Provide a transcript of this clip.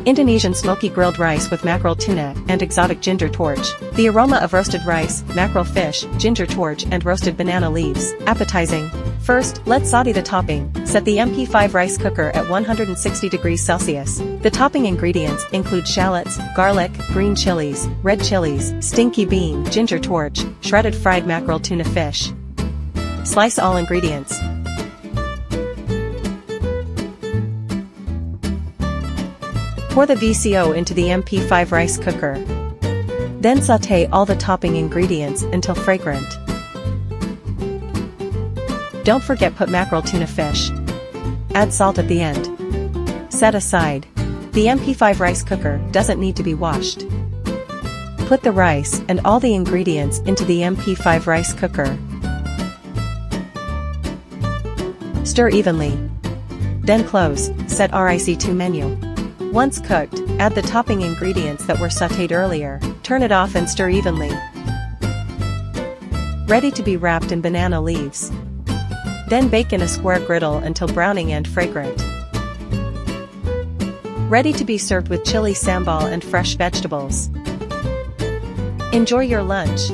Indonesian Smoky Grilled Rice with Mackerel Tuna and exotic ginger torch. The aroma of roasted rice, mackerel fish, ginger torch and roasted banana leaves. Appetizing. First, let's saute the topping. Set the MP5 rice cooker at 160 degrees Celsius. The topping ingredients include shallots, garlic, green chilies, red chilies, stinky bean, ginger torch, shredded fried mackerel tuna fish. Slice all ingredients. Pour the VCO into the MP5 rice cooker. Then sauté all the topping ingredients until fragrant. Don't forget put mackerel tuna fish. Add salt at the end. Set aside. The MP5 rice cooker doesn't need to be washed. Put the rice and all the ingredients into the MP5 rice cooker. Stir evenly. Then close, set RIC2 menu. Once cooked, add the topping ingredients that were sautéed earlier, turn it off and stir evenly. Ready to be wrapped in banana leaves. Then bake in a square griddle until browning and fragrant. Ready to be served with chili sambal and fresh vegetables. Enjoy your lunch.